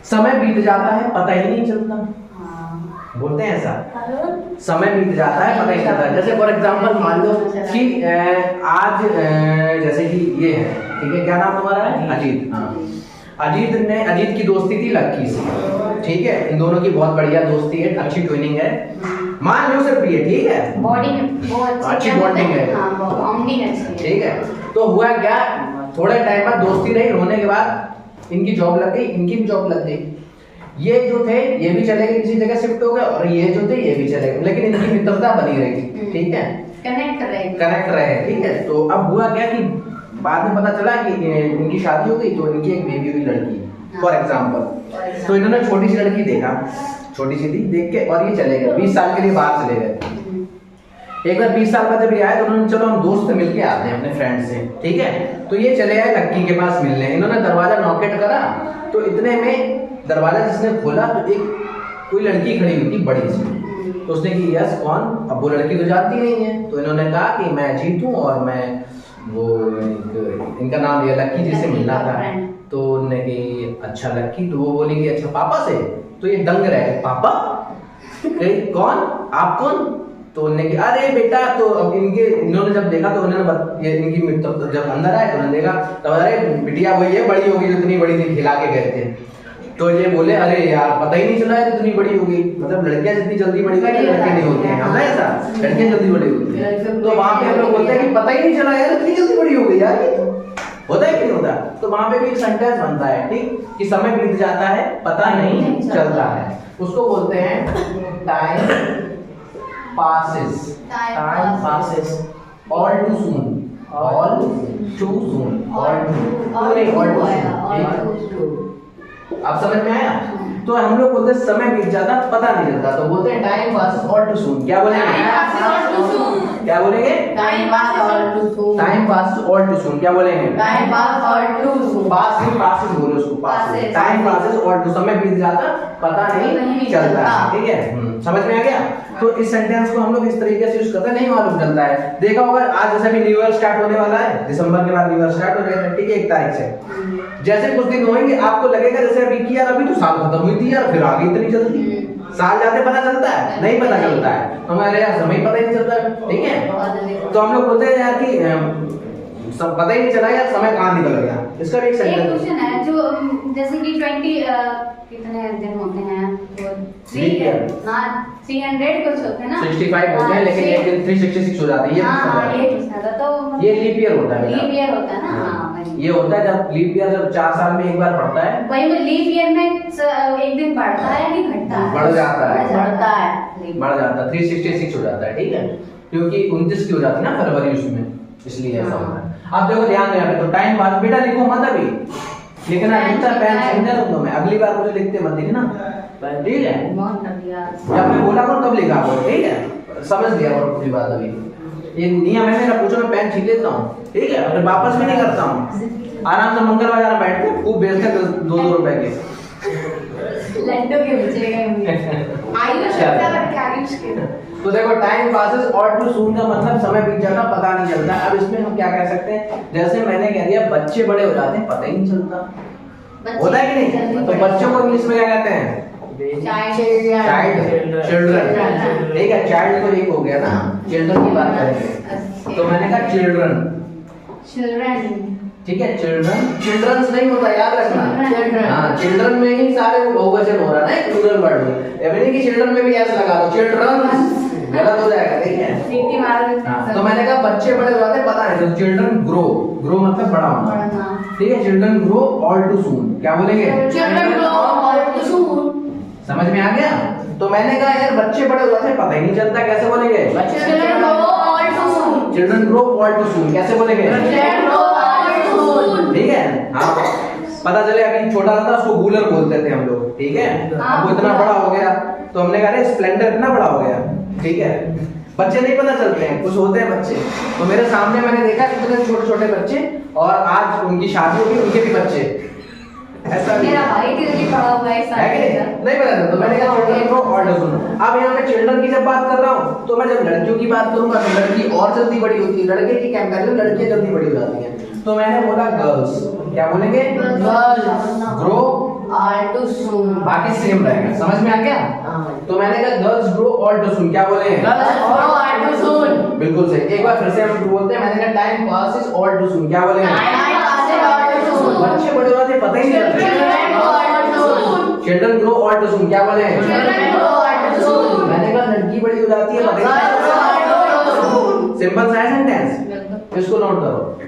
समय बीत जाता है पता ही नहीं चलता। बोलते हैं ऐसा, समय बीत जाता है पता ही नहीं चलता। जैसे फॉर एग्जांपल मान लो कि आज जैसे कि ये है, ठीक है, क्या नाम तुम्हारा है? अजीत। हाँ, अजीत की दोस्ती थी लक्की से, ठीक है, इन दोनों की बहुत बढ़िया दोस्ती है, अच्छी ट्विनिंग है, मान लो सिर्फ ये, ठीक है, बॉडी में बहुत अच्छी बॉन्डिंग है, बॉन्डिंग अच्छी है, ठीक है। तो हुआ क्या, थोड़े टाइम बाद दोस्ती रही, होने के बाद इनकी जॉब लग गई, इनकी भी जॉब लग गई, ये जो थे ये भी चले गए, किसी जगह शिफ्ट हो गए, और ये जो थे ये भी चले गए, लेकिन इनकी मित्रता बनी रही, ठीक है, कनेक्ट रहे, ठीक है। तो अब हुआ क्या कि बाद में पता चला कि इनकी शादी हो गई, तो इनकी एक बेबी हुई लड़की, फॉर एग्जाम्पल। तो इन्होंने छोटी सी लड़की देखा, छोटी सी थी, देख के और ये चले गए, 20 साल के लिए बाहर चले गए। एक बार 20 साल बाद जब ये आए तो उन्होंने चलो हम दोस्त मिलके आते हैं अपने फ्रेंड से, ठीक है। तो ये चले आए लक्की के पास मिलने, इन्होंने दरवाजा नॉकेट करा, तो इतने में दरवाजा जिसने खोला तो एक कोई लड़की खड़ी हुई थी बड़ी सी, तो उसने की यस कौन, अब वो लड़की तो जानती नहीं है, तो इन्होंने कहा कि मैं अजीत हूँ और मैं वो इनका नाम लिया लक्की जी से मिलना था। तो उन्होंने कि अच्छा लक्की, तो वो बोली कि अच्छा पापा से, तो ये दंग रहे पापा कौन, आप कौन, तो उन्होंने कि अरे बेटा, तो अब इन्होंने जब देखा तो उन्होंने ये इनकी मित्र जब अंदर आए तो उन्होंने देखा, तो अरे बिटिया वही है, बड़ी होगी, जितनी बड़ी थी खिला के गए थे। तो ये बोले अरे यार पता ही नहीं चला है इतनी बड़ी होगी, मतलब लड़कियां जितनी जल्दी बड़ी होती है लड़के नहीं होते हैं, हम ऐसा लड़कियां जल्दी बड़ी होती है। तो वहां पे हम लोग बोलते हैं कि पता ही नहीं चला यार इतनी जल्दी बड़ी हो गई यार, ये तो होता है कि नहीं होता। तो वहां पे भी एक सेंटेंस बनता है, ठीक, कि समय बीत जाता है पता नहीं चलता है, उसको बोलते हैं time passes, time passes all too soon, all too soon, all too. आप समझ में आया? तो हम लोग बोलते हैं समय बीत जाता पता नहीं चलता, तो बोलते हैं time passes all too soon. क्या बोलेंगे? क्या बोलेंगे? Time pass all too soon. Time passes all too soon. क्या बोलेंगे? Time pass all too soon. Pass नहीं, पासेस बोलो उसको, passes. Time passes all too, समय बीत जाता पता नहीं चलता, ठीक है। समझ में आ गया? तो इस सेंटेंस को हम लोग इस तरीके से यूज करते हैं, नहीं मालूम चलता है। देखा होगा आज जैसे भी न्यू ईयर स्टार्ट होने वाला है, दिसंबर के बाद न्यू ईयर स्टार्ट हो जाएगा, ठीक है, 1 तारीख से। जैसे कुछ दिन होंगे आपको लगेगा जैसे अभी कि यार अभी तो साल खत्म हुई थी यार, फिर आ गई इतनी जल्दी। साल जाते पता चलता है? नहीं पता चलता है, हमारे यार समय पता ही नहीं चलता, ठीक है। तो हम लोग बोलते हैं यार कि सब पता ही नहीं चला यार समय कहाँ निकल गया। इसका भी एक सेंटेंस क्वेश्चन है जो जैसे कि 20 कितने दिन होते हैं, तो 300 कुछ होते हैं ना, 65 होते हैं, लेकिन एक दिन 366 हो जाते हैं, ये ये लीप ईयर होता है, लीप ईयर होता है ना। ये होता है जब लीप ईयर जब 4 साल में एक बार पड़ता है, वही में लीप ईयर में एक दिन बढ़ता है कि घटता है? बढ़ जाता है, बढ़ जाता है, 366 हो जाता है, ठीक है, क्योंकि 29 की हो जाती है ना फरवरी उसमें, इसलिए ऐसा होता है। अब देखो ध्यान देना, तो टाइम पास बेटा लिखो मत अभी, लिखना लिखता पेन समझा तुम, मैं अगली बार मुझे लिखते मत लिखना, ठीक है। जब मैं बोला करूं तब लिखा करो, ठीक है, समझ लिया और पूरी बात। अभी ये नियम है मेरा, पूछो मैं पेन छीन लेता हूँ, ठीक है, और वापस भी नहीं करता हूँ, आराम से मंगल बाजार बैठ के खूब बेचते हैं 2-2 रुपए के लड्डू के बचेगा। तो देखो टाइम पासेस ऑल टू सून का मतलब समय बीत जाता पता नहीं चलता। अब इसमें हम क्या कह सकते हैं, जैसे मैंने कह दिया बच्चे बड़े हो जाते हैं पता ही नहीं चलता, होता है कि नहीं? तो बच्चों को इंग्लिश में क्या कहते हैं? चिल्ड्रन, ठीक है, चाइल्ड तो एक हो गया ना, चिल्ड्रन की बात करेंगे। तो मैंने कहा चिल्ड्रन, ठीक है, चिल्ड्रंस नहीं होता, याद रखना। हाँ, चिल्ड्रन में ही सारे बहुवचन हो रहा है ना, प्लूरल वर्ड में, यानी कि चिल्ड्रन में भी ऐसा लगा दो चिल्ड्रंस, गलत हो जाएगा, ठीक है। तो मैंने कहा बच्चे बड़े हो जाते हैं पता नहीं, तो चिल्ड्रन ग्रो, ग्रो मतलब बड़ा होना, ठीक है, children grow all too soon. क्या बोलेंगे? चिल्ड्रन ग्रो ऑल टू सून। समझ में आ गया? तो मैंने कहा यार बच्चे बड़े हो जाते हैं पता ही नहीं चलता, कैसे बोलेंगे? चिल्ड्रन ग्रो ऑल टू सून। चिल्ड्रन ग्रो ऑल टू सून, कैसे बोलेंगे? ठीक है। हाँ, पता चले अभी छोटा था उसको गूलर बोलते थे हम लोग, ठीक है, अब वो इतना बड़ा हो गया तो हमने कहा स्प्लेंडर इतना बड़ा हो गया, ठीक है। बच्चे नहीं पता चलते हैं, कुछ होते हैं बच्चे, तो मेरे सामने मैंने देखा कितने छोटे छोटे बच्चे, और आज उनकी शादी होगी, उनके भी बच्चे, ऐसा मेरा भाई भी पढ़ा हुआ है नहीं पता था। तो मैंने कहा चिल्ड्रन को और सुनो। अब यहाँ पे चिल्ड्रन की जब बात कर रहा हूँ तो मैं जब लड़कियों की बात करूंगा तो लड़की और जल्दी बड़ी होती है, लड़के की कंपैरिजन लड़कियां जल्दी बड़ी हो जाती हैं। तो मैंने बोला गर्ल्स, क्या बोलेंगे? Girls grow all too too soon. बाकी सेम रहेगा, समझ में आ गया? तो मैंने कहा girls grow all too soon, क्या बोले हैं? गर्ल्स ग्रो ऑल टू सून। बिल्कुल सही। एक बार फिर से हम बोलते हैं, मैंने कहा time passes all too soon, क्या बोले हैं? टाइम पासिस ऑल टू सून। बच्चे बड़े होते पता ही नहीं चलता। Children grow all too soon, क्या बोले हैं? चिल्ड्रन ग्रो ऑल टू सून। मैंने कहा लड़की बड़ी हो जाती है पता ही नहीं गर्ल्स ग्रो चलता। ऑल टू सून। सिंपल सा है सेंटेंस, इसको नोट करो।